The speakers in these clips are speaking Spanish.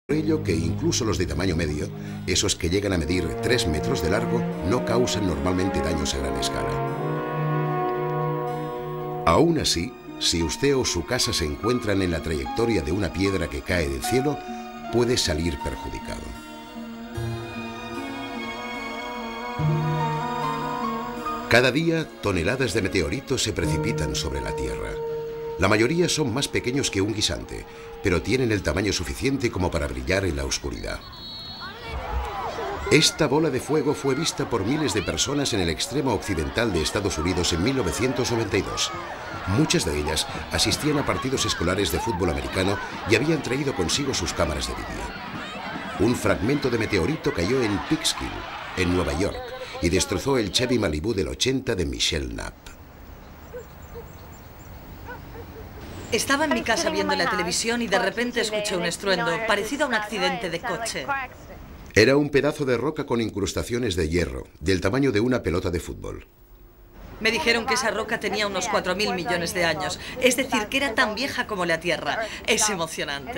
Por ello que incluso los de tamaño medio, esos que llegan a medir 3 metros de largo, no causan normalmente daños a gran escala. Aún así, si usted o su casa se encuentran en la trayectoria de una piedra que cae del cielo, puede salir perjudicado. Cada día, toneladas de meteoritos se precipitan sobre la Tierra. La mayoría son más pequeños que un guisante, pero tienen el tamaño suficiente como para brillar en la oscuridad. Esta bola de fuego fue vista por miles de personas en el extremo occidental de Estados Unidos en 1992. Muchas de ellas asistían a partidos escolares de fútbol americano y habían traído consigo sus cámaras de vídeo. Un fragmento de meteorito cayó en Peekskill, en Nueva York, y destrozó el Chevy Malibu del 80 de Michelle Knapp. Estaba en mi casa viendo la televisión y de repente escuché un estruendo, parecido a un accidente de coche. Era un pedazo de roca con incrustaciones de hierro, del tamaño de una pelota de fútbol. Me dijeron que esa roca tenía unos 4.000 millones de años, es decir, que era tan vieja como la Tierra. Es emocionante.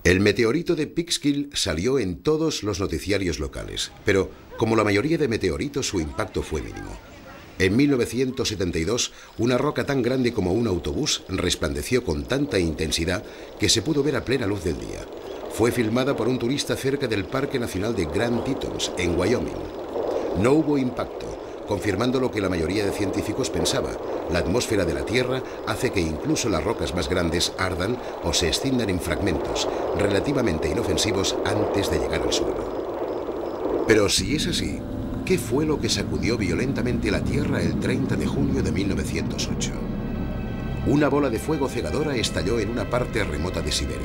El meteorito de Peekskill salió en todos los noticiarios locales, pero como la mayoría de meteoritos, su impacto fue mínimo. En 1972, una roca tan grande como un autobús resplandeció con tanta intensidad que se pudo ver a plena luz del día. Fue filmada por un turista cerca del Parque Nacional de Grand Tetons, en Wyoming. No hubo impacto, confirmando lo que la mayoría de científicos pensaba. La atmósfera de la Tierra hace que incluso las rocas más grandes ardan o se escindan en fragmentos relativamente inofensivos antes de llegar al suelo. Pero si es así, ¿qué fue lo que sacudió violentamente la Tierra el 30 de junio de 1908? Una bola de fuego cegadora estalló en una parte remota de Siberia.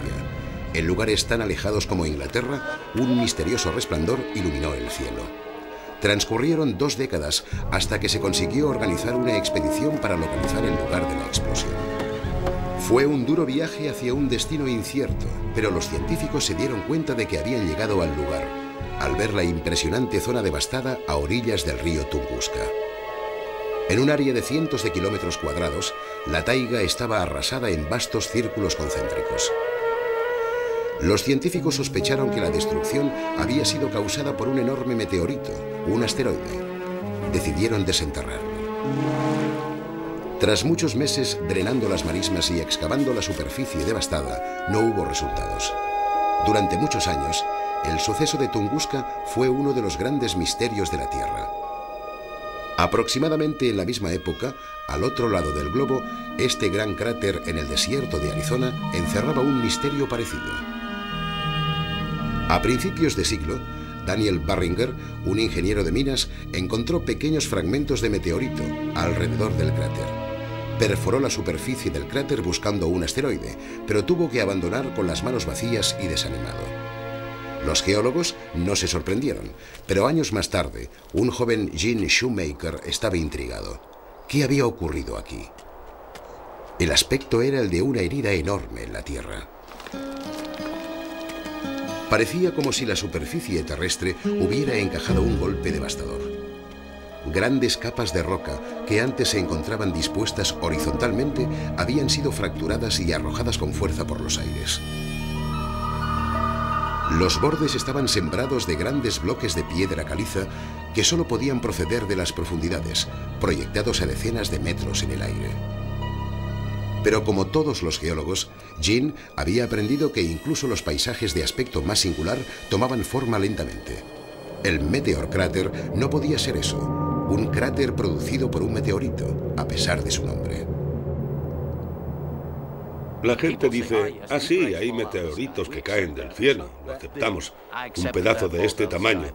En lugares tan alejados como Inglaterra, un misterioso resplandor iluminó el cielo. Transcurrieron 2 décadas hasta que se consiguió organizar una expedición para localizar el lugar de la explosión. Fue un duro viaje hacia un destino incierto, pero los científicos se dieron cuenta de que habían llegado al lugar, al ver la impresionante zona devastada a orillas del río Tunguska. En un área de cientos de kilómetros cuadrados, la taiga estaba arrasada en vastos círculos concéntricos. Los científicos sospecharon que la destrucción había sido causada por un enorme meteorito, un asteroide. Decidieron desenterrarlo. Tras muchos meses drenando las marismas y excavando la superficie devastada, no hubo resultados. Durante muchos años, el suceso de Tunguska fue uno de los grandes misterios de la Tierra. Aproximadamente en la misma época, al otro lado del globo, este gran cráter en el desierto de Arizona encerraba un misterio parecido. A principios de siglo, Daniel Barringer, un ingeniero de minas, encontró pequeños fragmentos de meteorito alrededor del cráter. Perforó la superficie del cráter buscando un asteroide, pero tuvo que abandonar con las manos vacías y desanimado. Los geólogos no se sorprendieron, pero años más tarde, un joven Gene Shoemaker estaba intrigado. ¿Qué había ocurrido aquí? El aspecto era el de una herida enorme en la Tierra. Parecía como si la superficie terrestre hubiera encajado un golpe devastador. Grandes capas de roca que antes se encontraban dispuestas horizontalmente habían sido fracturadas y arrojadas con fuerza por los aires. Los bordes estaban sembrados de grandes bloques de piedra caliza que solo podían proceder de las profundidades, proyectados a decenas de metros en el aire. Pero como todos los geólogos, Gene había aprendido que incluso los paisajes de aspecto más singular tomaban forma lentamente. El Meteor Crater no podía ser eso, un cráter producido por un meteorito, a pesar de su nombre. La gente dice, ah sí, hay meteoritos que caen del cielo, lo aceptamos, un pedazo de este tamaño.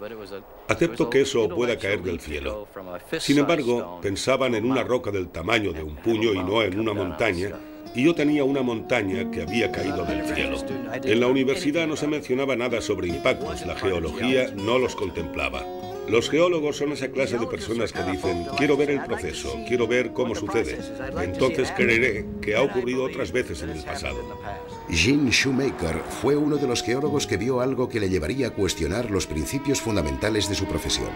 Acepto que eso pueda caer del cielo. Sin embargo, pensaban en una roca del tamaño de un puño y no en una montaña, y yo tenía una montaña que había caído del cielo. En la universidad no se mencionaba nada sobre impactos, la geología no los contemplaba. Los geólogos son esa clase de personas que dicen, quiero ver el proceso, quiero ver cómo sucede. Entonces creeré que ha ocurrido otras veces en el pasado. Gene Shoemaker fue uno de los geólogos que vio algo que le llevaría a cuestionar los principios fundamentales de su profesión.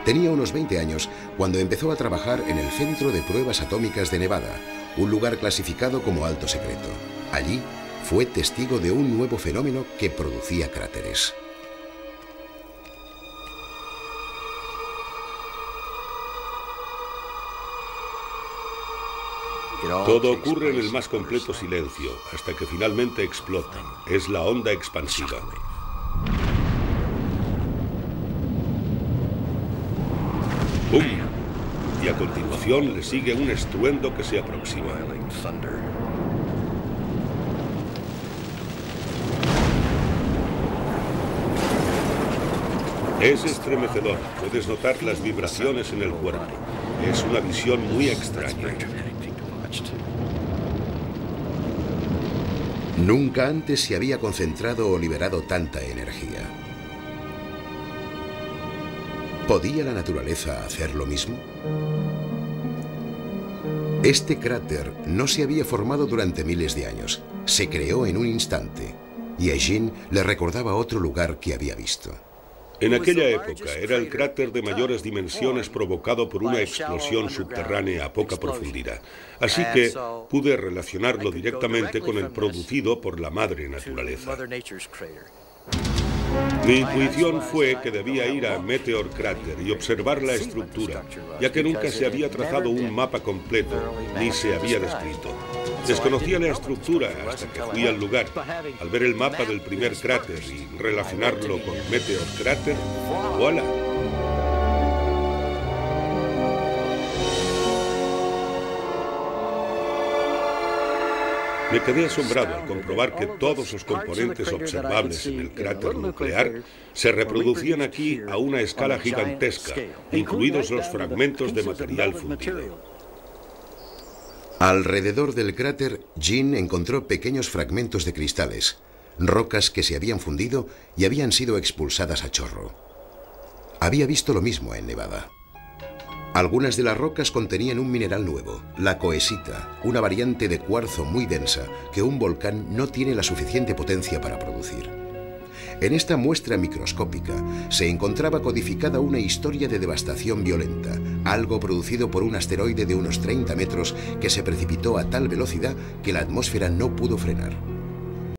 Tenía unos 20 años cuando empezó a trabajar en el Centro de Pruebas Atómicas de Nevada, un lugar clasificado como alto secreto. Allí fue testigo de un nuevo fenómeno que producía cráteres. Todo ocurre en el más completo silencio, hasta que finalmente explotan. Es la onda expansiva. ¡Bum! Y a continuación le sigue un estruendo que se aproxima. Es estremecedor. Puedes notar las vibraciones en el cuerpo. Es una visión muy extraña. Nunca antes se había concentrado o liberado tanta energía. ¿Podía la naturaleza hacer lo mismo? Este cráter no se había formado durante miles de años. Se creó en un instante. Y a Jean le recordaba otro lugar que había visto. En aquella época era el cráter de mayores dimensiones provocado por una explosión subterránea a poca profundidad. Así que pude relacionarlo directamente con el producido por la madre naturaleza. Mi intuición fue que debía ir a Meteor Crater y observar la estructura, ya que nunca se había trazado un mapa completo, ni se había descrito. Desconocía la estructura hasta que fui al lugar. Al ver el mapa del primer cráter y relacionarlo con Meteor Crater, ¡voilà! Me quedé asombrado al comprobar que todos los componentes observables en el cráter nuclear se reproducían aquí a una escala gigantesca, incluidos los fragmentos de material fundido. Alrededor del cráter, Jean encontró pequeños fragmentos de cristales, rocas que se habían fundido y habían sido expulsadas a chorro. Había visto lo mismo en Nevada. Algunas de las rocas contenían un mineral nuevo, la coesita, una variante de cuarzo muy densa que un volcán no tiene la suficiente potencia para producir. En esta muestra microscópica se encontraba codificada una historia de devastación violenta, algo producido por un asteroide de unos 30 metros que se precipitó a tal velocidad que la atmósfera no pudo frenar.